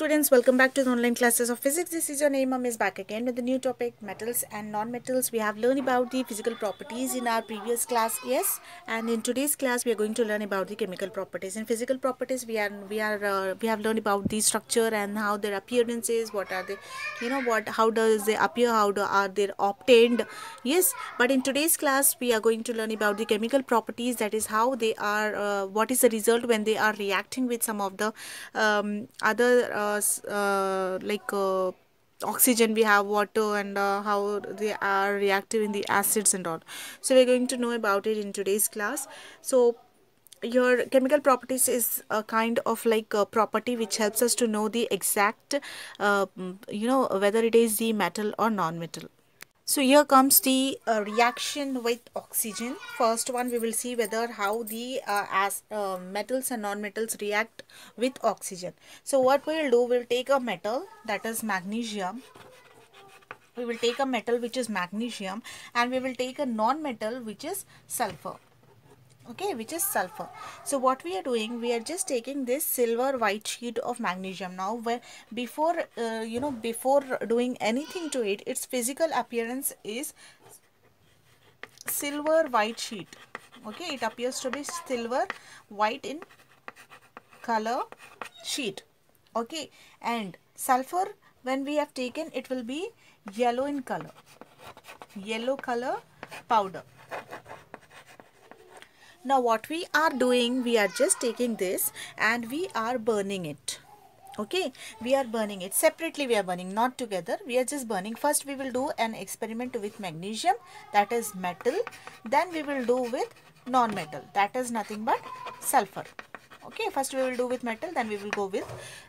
students, welcome back to the online classes of physics. This is your name, Miss, back again with the new topic, metals and non-metals. We have learned about the physical properties in our previous class, yes, and in today's class we are going to learn about the chemical properties. In physical properties, we have learned about the structure and how their appearance is, what are they, how does they appear, are they obtained, yes. But in today's class we are going to learn about the chemical properties, that is how they are, what is the result when they are reacting with some of the other oxygen, we have water, and how they are reactive in the acids and all. So we're going to know about it in today's class. So your chemical properties is a kind of like a property which helps us to know the exact whether it is the metal or non-metal. So here comes the reaction with oxygen. First one, we will see whether how the metals and non-metals react with oxygen. So what we will do, we will take a metal, that is magnesium. We will take a metal which is magnesium, and we will take a non-metal which is sulfur. Okay, which is sulfur. So what we are doing, we are just taking this silver white sheet of magnesium. Now where before before doing anything to it, its physical appearance is silver white sheet. Okay, it appears to be silver white in color sheet. Okay, and sulfur, when we have taken, it will be yellow in color, yellow color powder. Now what we are doing, we are just taking this and we are burning it. Okay, we are burning it separately, we are burning, not together, we are just burning. First we will do an experiment with magnesium, that is metal. Then we will do with non-metal, that is nothing but sulfur. Okay, first we will do with metal, then we will go with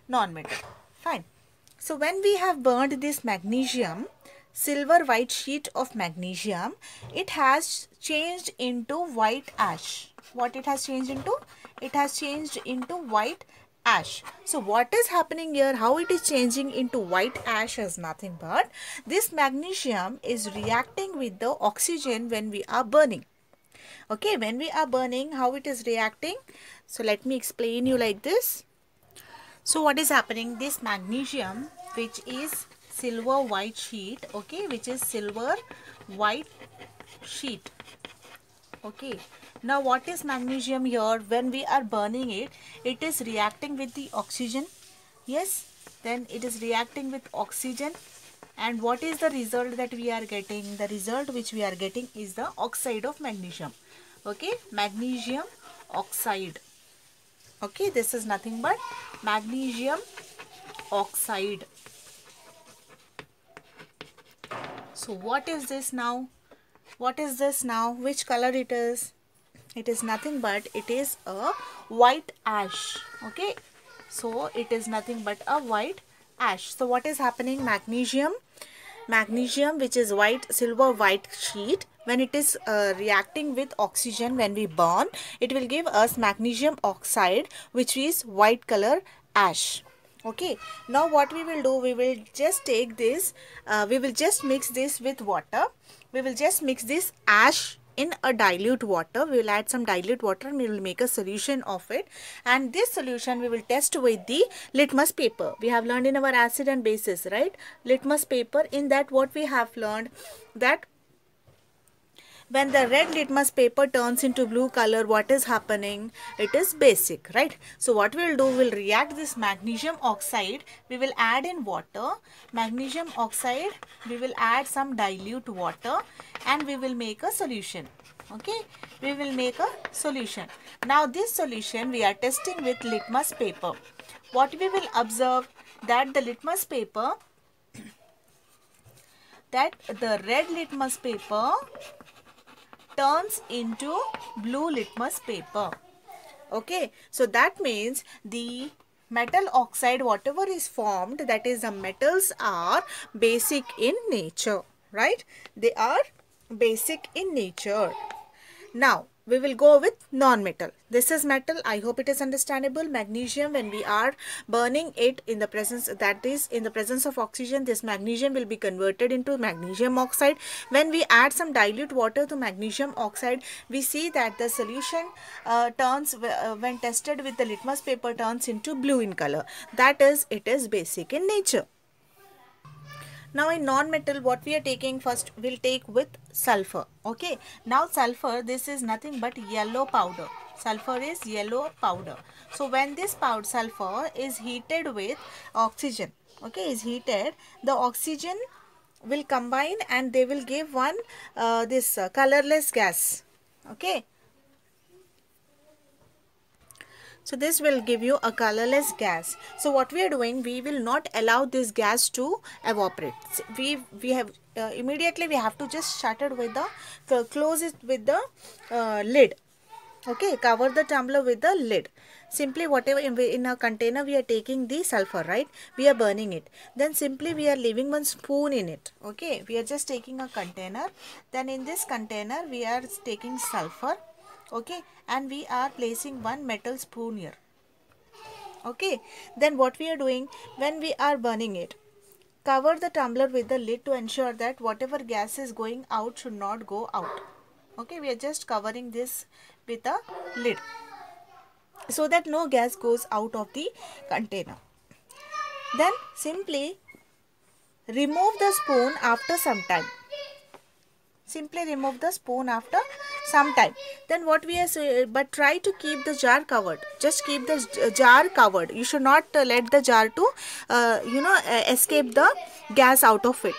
non-metal. Fine. So when we have burned this magnesium, silver white sheet of magnesium, it has changed into white ash. What it has changed into? It has changed into white ash. So what is happening here, how it is changing into white ash is nothing but this magnesium is reacting with the oxygen when we are burning. Okay, when we are burning, how it is reacting? So let me explain you like this. So what is happening, this magnesium which is silver white sheet, okay, which is silver white sheet. Okay, now what is magnesium here? When we are burning it, it is reacting with the oxygen. Yes, then it is reacting with oxygen. And what is the result that we are getting? The result which we are getting is the oxide of magnesium. Okay, magnesium oxide. Okay, this is nothing but magnesium oxide. So what is this now? What is this now? Which color it is? It is nothing but it is a white ash. Okay, so it is nothing but a white ash. So what is happening? Magnesium which is white, silver white sheet, when it is reacting with oxygen, when we burn, it will give us magnesium oxide, which is white color ash. Okay, now what we will do, we will just take this, we will just mix this with water. We will just mix this ash in a dilute water. We will add some dilute water and we will make a solution of it, and this solution we will test with the litmus paper. We have learned in our acid and bases, right? Litmus paper. In that, what we have learned, that when the red litmus paper turns into blue color, what is happening? It is basic, right? So what we will do, we will react this magnesium oxide, we will add in water. Magnesium oxide, we will add some dilute water and we will make a solution. Okay, we will make a solution. Now this solution we are testing with litmus paper. What we will observe, that the litmus paper, that the red litmus paper turns into blue litmus paper. Okay, so that means the metal oxide, whatever is formed, that is the metals are basic in nature, right? They are basic in nature. Now we will go with non-metal. This is metal. I hope it is understandable. Magnesium, when we are burning it in the presence, that is in the presence of oxygen, this magnesium will be converted into magnesium oxide. When we add some dilute water to magnesium oxide, we see that the solution turns, when tested with the litmus paper, turns into blue in color. That is, it is basic in nature. Now in non-metal, what we are taking first, we'll take with sulfur. Okay, now sulfur, this is nothing but yellow powder. Sulfur is yellow powder. So when this powder sulfur is heated with oxygen, okay, is heated, the oxygen will combine and they will give one this colorless gas. Okay, so this will give you a colorless gas. So what we are doing, we will not allow this gas to evaporate. We have immediately we have to just shut it with the close it with the lid. Okay, cover the tumbler with the lid. Simply whatever in a container we are taking the sulfur, right? We are burning it. Then simply we are leaving one spoon in it. Okay, we are just taking a container. Then in this container we are taking sulfur. Okay, and we are placing one metal spoon here. Okay, then what we are doing, when we are burning it, cover the tumbler with the lid to ensure that whatever gas is going out should not go out. Okay, we are just covering this with a lid so that no gas goes out of the container. Then simply remove the spoon after some time. Simply remove the spoon after some time. Then what we are saying, but try to keep the jar covered. Just keep the jar covered. You should not let the jar to escape the gas out of it.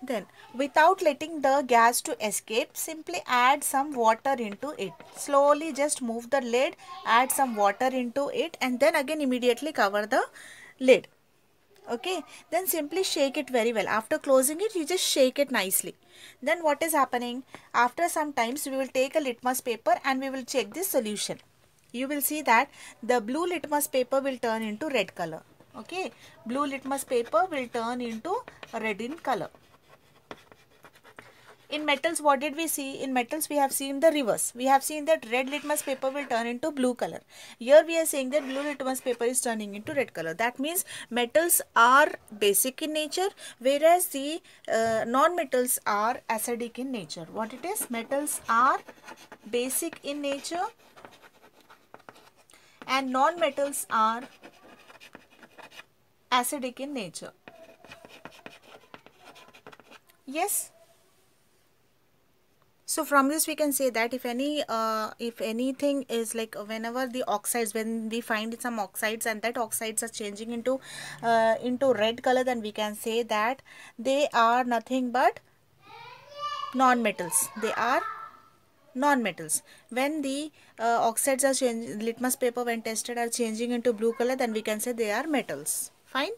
Then without letting the gas to escape, simply add some water into it. Slowly just move the lid, add some water into it, and then again immediately cover the lid. Okay, then simply shake it very well. After closing it, you just shake it nicely. Then what is happening, after some times we will take a litmus paper and we will check this solution. You will see that the blue litmus paper will turn into red color. Okay, blue litmus paper will turn into red in color. In metals, what did we see? In metals, we have seen the reverse. We have seen that red litmus paper will turn into blue color. Here we are saying that blue litmus paper is turning into red color. That means metals are basic in nature, whereas the non-metals are acidic in nature. What it is? Metals are basic in nature and non-metals are acidic in nature. Yes. So from this we can say that if anything is like, whenever the oxides, when we find some oxides and that oxides are changing into red color, then we can say that they are nothing but non-metals. They are non-metals. When the oxides are changing, litmus paper when tested are changing into blue color, then we can say they are metals. Fine.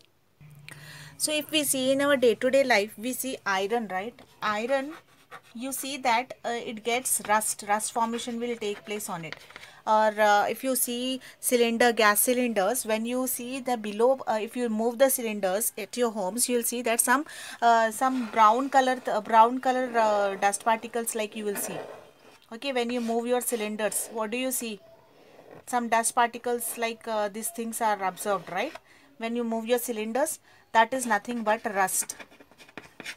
So if we see in our day-to-day life, we see iron, right? Iron, you see that it gets rust formation will take place on it. Or if you see gas cylinders, when you see the below, if you move the cylinders at your homes, you will see that some brown color dust particles, like you will see. Okay, when you move your cylinders, what do you see? Some dust particles like these things are observed, right? When you move your cylinders, that is nothing but rust.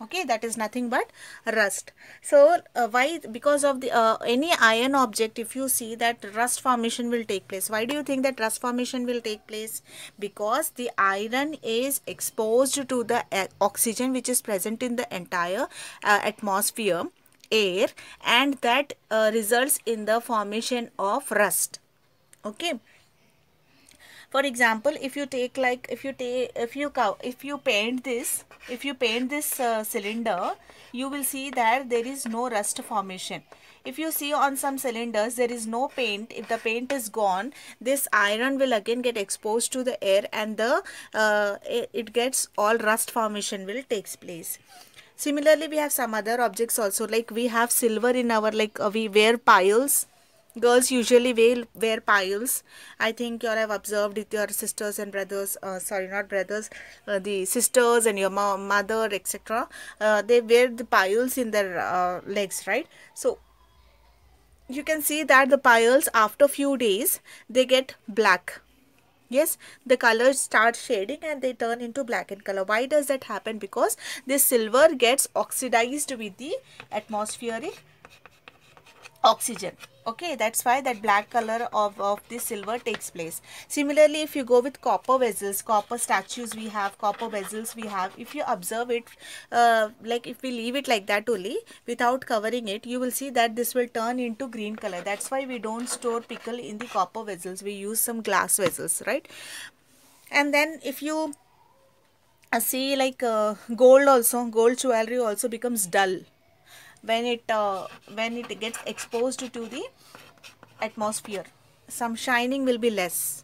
Okay, that is nothing but rust. So why? Because of the any iron object, if you see that rust formation will take place. Why do you think that rust formation will take place? Because the iron is exposed to the oxygen which is present in the entire atmosphere, air, and that results in the formation of rust. Okay. For example, if you take like, if you paint this cylinder, you will see that there is no rust formation. If you see on some cylinders there is no paint, if the paint is gone, this iron will again get exposed to the air and the it gets all rust formation will takes place. Similarly, we have some other objects also, like we have silver in our, like we wear piles. Girls usually wear piles. I think you all have observed with your sisters and brothers, sorry, not brothers, the sisters and your mother, etc. They wear the piles in their legs, right? So you can see that the piles after few days they get black. Yes, the colors start shading and they turn into black in color. Why does that happen? Because this silver gets oxidized with the atmospheric oxygen. Okay, that's why that black color of this silver takes place. Similarly, if you go with copper vessels, copper statues we have, copper vessels we have, if you observe it, like if we leave it like that only without covering it, you will see that this will turn into green color. That's why we don't store pickle in the copper vessels. We use some glass vessels, right? And then if you see like gold also, gold jewelry also becomes dull when it gets exposed to the atmosphere. Some shining will be less.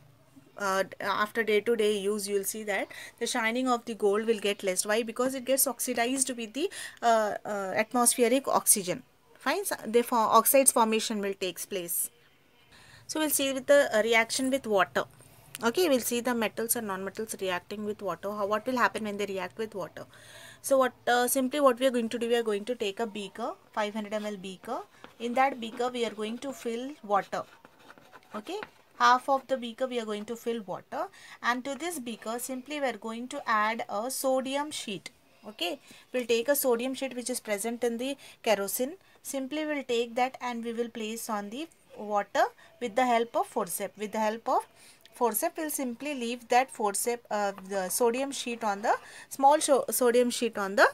After day to day use, you will see that the shining of the gold will get less. Why? Because it gets oxidized with the atmospheric oxygen. Fine. So therefore oxides formation will takes place. So we'll see with the reaction with water. Okay, we'll see the metals and non-metals reacting with water. What will happen when they react with water? So what simply what we are going to do, we are going to take a beaker, 500 ml beaker. In that beaker we are going to fill water. Okay, half of the beaker we are going to fill water, and to this beaker simply we are going to add a sodium sheet. Okay, we'll take a sodium sheet which is present in the kerosene. Simply we'll take that and we will place on the water with the help of forceps. With the help of forceps, we'll simply leave that forceps, the sodium sheet on the small sodium sheet on the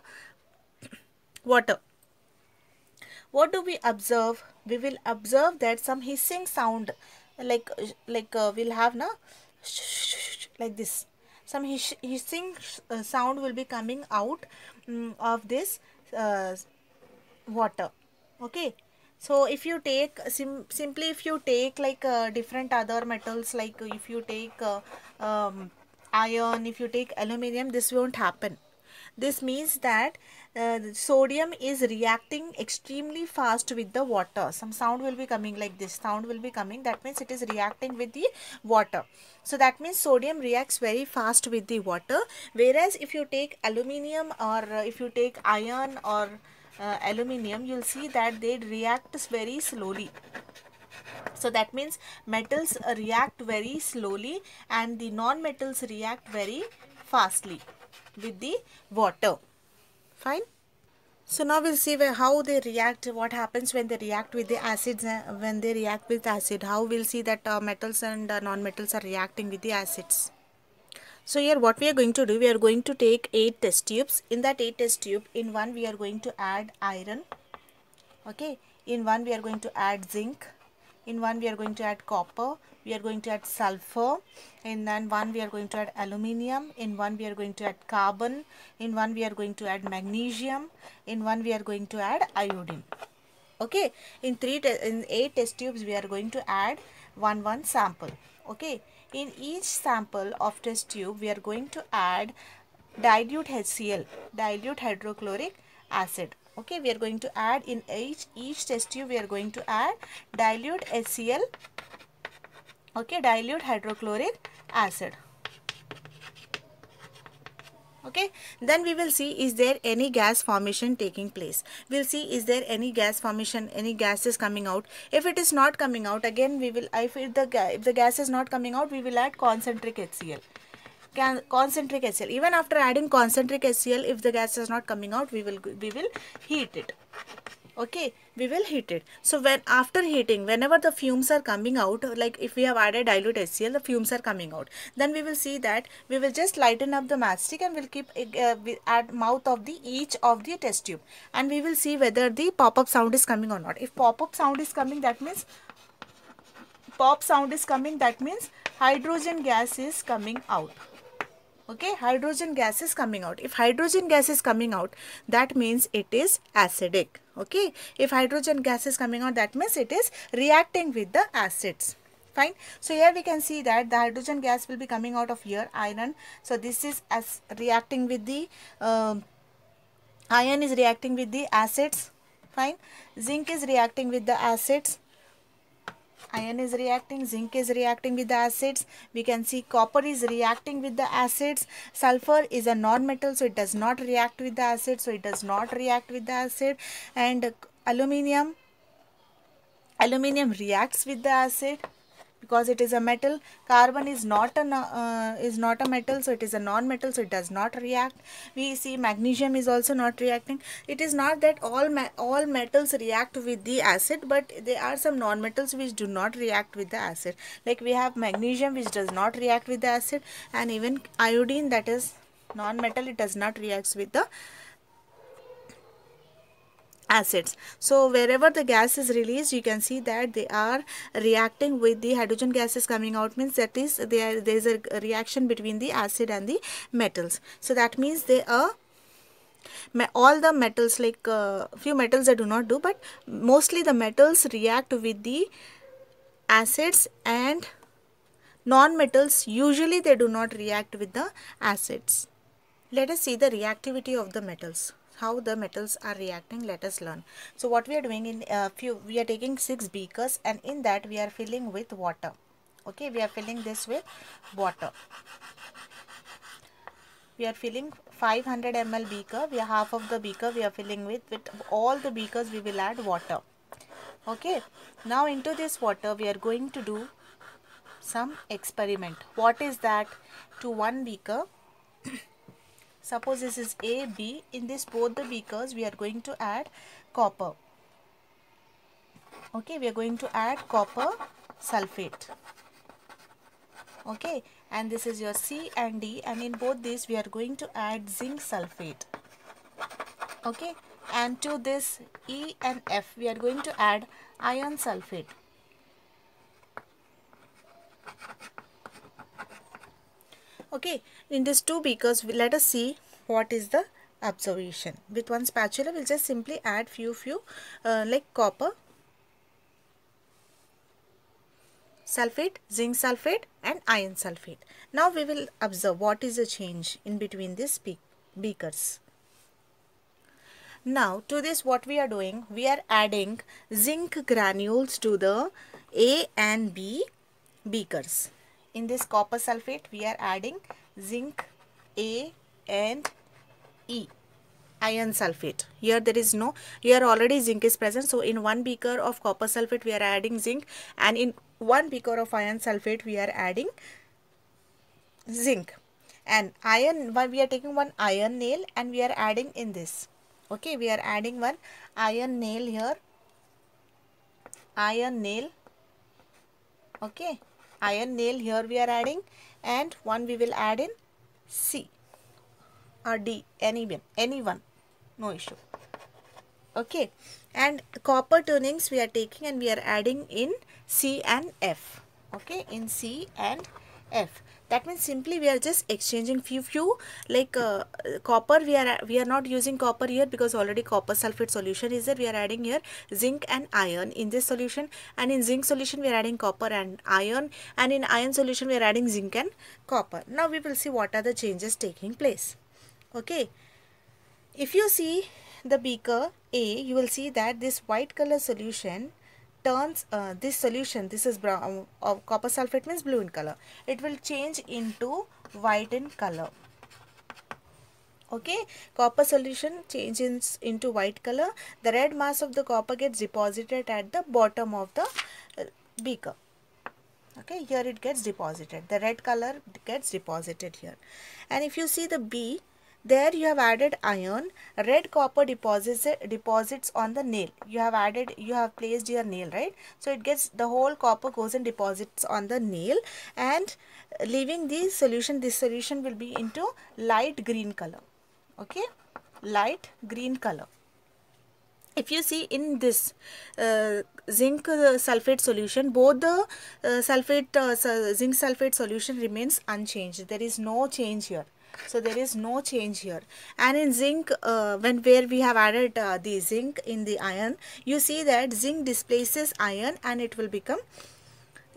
water. What do we observe? We will observe that some hissing sound, like we'll have na like this. Some hissing sound will be coming out of this water. Okay. So if you take simply if you take like different other metals, like if you take iron, if you take aluminum, this won't happen. This means that sodium is reacting extremely fast with the water. Some sound will be coming like this. Sound will be coming. That means it is reacting with the water. So that means sodium reacts very fast with the water. Whereas if you take aluminum or if you take iron or aluminum, you'll see that they react very slowly. So that means metals react very slowly and the non-metals react very fastly with the water. Fine. So now we'll see how they react, what happens when they react with the acids, when they react with acid, how we'll see that metals and non-metals are reacting with the acids. So here what we are going to do, we are going to take 8 test tubes. In that 8 test tube, in one we are going to add iron. Okay. In one we are going to add zinc. In one we are going to add copper. We are going to add sulfur. In then one we are going to add aluminium. In one we are going to add carbon. In one we are going to add magnesium. In one we are going to add iodine. Okay. In 8 test tubes we are going to add one sample. Okay. In each sample of test tube we are going to add dilute HCl, dilute hydrochloric acid. Okay, we are going to add in each test tube we are going to add dilute HCl. Okay, dilute hydrochloric acid. Okay, then we will see is there any gas formation taking place. We'll see is there any gas formation, any gas is coming out. If it is not coming out, again we will, if the gas is not coming out, we will add concentric HCl. Concentric HCl. Even after adding concentric HCl, if the gas is not coming out, we will heat it. Okay, we will heat it. So when after heating, whenever the fumes are coming out, like if we have added dilute HCl, the fumes are coming out. Then we will see that we will just lighten up the matchstick and we'll keep at mouth of the each of the test tube, and we will see whether the pop-up sound is coming or not. If pop-up sound is coming, that means hydrogen gas is coming out. Okay, hydrogen gas is coming out. If hydrogen gas is coming out, that means it is acidic. Okay, if hydrogen gas is coming out, that means it is reacting with the acids. Fine. So here we can see that the hydrogen gas will be coming out of here, iron. So this is as reacting with the iron is reacting with the acids. Fine. Zinc is reacting with the acids. Iron is reacting, zinc is reacting with the acids. We can see copper is reacting with the acids. Sulfur is a non-metal, so it does not react with the acid. And aluminium Aluminium reacts with the acid because it is a metal. Carbon is not a metal, so it is a non-metal, so it does not react. We see magnesium is also not reacting. It is not that all metals react with the acid, but there are some non-metals which do not react with the acid. Like we have magnesium which does not react with the acid, and even iodine, that is non-metal, it does not react with the acids. So wherever the gas is released, you can see that they are reacting with the hydrogen gases coming out, means that is there is a reaction between the acid and the metals. So that means they are all the metals, like few metals they do not do, but mostly the metals react with the acids, and non-metals usually they do not react with the acids. Let us see the reactivity of the metals. How the metals are reacting, let us learn. So what we are doing, in we are taking 6 beakers, and in that we are filling with water. Okay, we are filling this with water. We are filling 500 ml beaker. We are half of the beaker we are filling with all the beakers we will add water. Okay, now into this water we are going to do some experiment. What is that? To one beaker, suppose this is A, B. In this both the beakers we are going to add copper. Okay, we are going to add copper sulfate. Okay, and this is your C and D, and in both these we are going to add zinc sulfate. Okay, and to this E and F we are going to add iron sulfate. Okay, in these two beakers let us see what is the observation. With one spatula we'll just simply add few like copper sulfate, zinc sulfate and iron sulfate. Now we will observe what is the change in between these beakers. Now to this what we are doing, we are adding zinc granules to the A and B beakers. In this copper sulfate we are adding zinc A and E. Iron sulfate. Here there is no, here already zinc is present. So in one beaker of copper sulfate we are adding zinc, and in one beaker of iron sulfate we are adding zinc. And iron, we are taking one iron nail and we are adding in this. Okay, we are adding one iron nail here. Iron nail. Okay, iron nail here we are adding, and one we will add in C or D, anyone, no issue. Okay, and copper tunings we are taking and we are adding in C and F. Okay, in C and F. That means simply we are just exchanging few like copper. We are not using copper here because already copper sulfate solution is there. We are adding here zinc and iron in this solution, and in zinc solution we are adding copper and iron, and in iron solution we are adding zinc and copper. Now we will see what are the changes taking place. Okay, if you see the beaker A, you will see that this white color solution turns this solution, this is brown, copper sulfate means blue in color, it will change into white in color. Okay, copper solution changes into white color. The red mass of the copper gets deposited at the bottom of the beaker. Okay, here it gets deposited, the red color gets deposited here. And if you see the B, there you have added iron, red copper deposits on the nail. You have placed your nail, right? So it gets, the whole copper goes and deposits on the nail, and leaving the solution, this solution will be into light green color. Okay, light green color. If you see in this zinc sulfate solution, both the zinc sulfate solution remains unchanged. There is no change here. So there is no change here. And in zinc, where we have added the zinc in the iron, you see that zinc displaces iron and it will become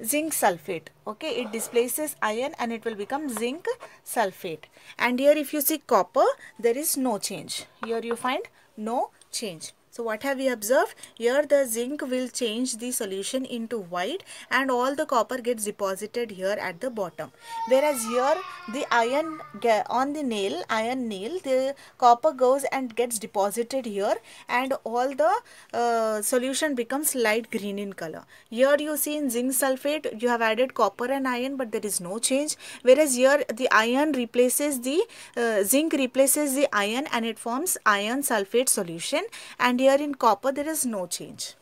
zinc sulfate. Okay, it displaces iron and it will become zinc sulfate. And here if you see copper, there is no change. Here you find no change. So what have we observed? Here the zinc will change the solution into white and all the copper gets deposited here at the bottom. Whereas here the iron on the nail, iron nail, the copper goes and gets deposited here and all the solution becomes light green in color. Here you see in zinc sulfate you have added copper and iron, but there is no change. Whereas here the iron replaces the zinc replaces the iron and it forms iron sulfate solution, and here in copper there is no change.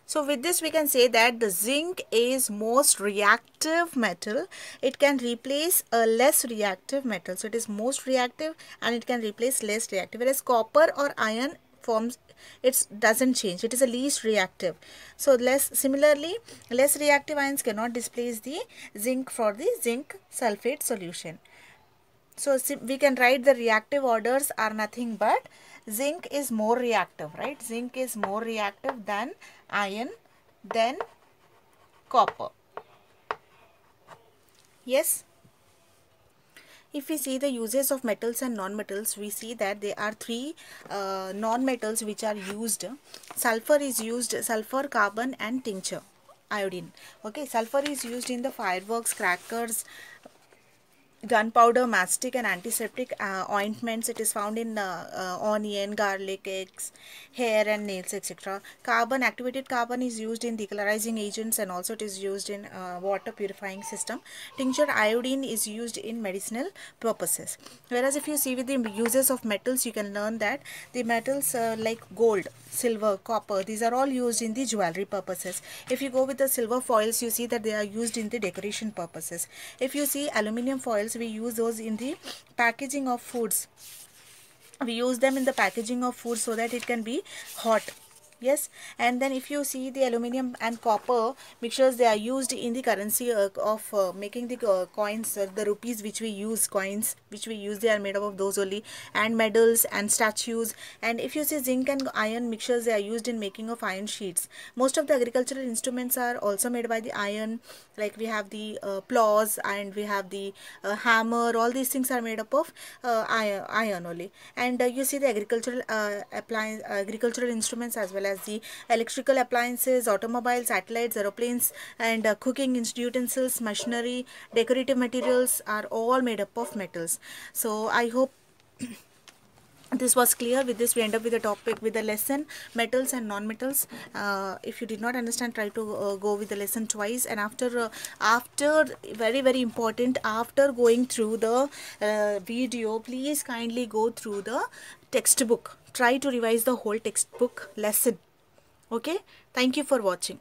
So with this we can say that the zinc is most reactive metal. It can replace a less reactive metal. So it is most reactive and it can replace less reactive. Whereas copper or iron forms, it doesn't change. It is a least reactive. So similarly less reactive ions cannot displace the zinc for the zinc sulfate solution. So we can write the reactive orders are nothing but zinc is more reactive, right? Zinc is more reactive than iron, then copper. Yes. If we see the uses of metals and non-metals, we see that there are three non-metals which are used. Sulfur is used, sulfur, carbon and tincture, iodine. Okay, sulfur is used in the fireworks, crackers, gunpowder, mastic and antiseptic ointments. It is found in onion, garlic, eggs, hair and nails, etc. Carbon, activated carbon is used in decolorizing agents and also it is used in water purifying system. Tincture iodine is used in medicinal purposes. Whereas if you see with the uses of metals, you can learn that the metals like gold, silver, copper, these are all used in the jewelry purposes. If you go with the silver foils, you see that they are used in the decoration purposes. If you see aluminum foils, we use those in the packaging of foods. We use them in the packaging of food so that it can be hot. Yes, and then if you see the aluminum and copper mixtures, they are used in the currency of making the coins, the rupees which we use, coins which we use, they are made up of those only, and medals and statues. And if you see zinc and iron mixtures, they are used in making of iron sheets. Most of the agricultural instruments are also made by the iron, like we have the plows and we have the hammer. All these things are made up of iron only. And you see the agricultural instruments as well as the electrical appliances, automobiles, satellites, aeroplanes and cooking utensils, machinery, decorative materials are all made up of metals. So I hope this was clear. With this we end up with the topic, with the lesson metals and non-metals. If you did not understand, try to go with the lesson twice, and after very important, after going through the video, please kindly go through the textbook. Try to revise the whole textbook lesson. Okay, thank you for watching.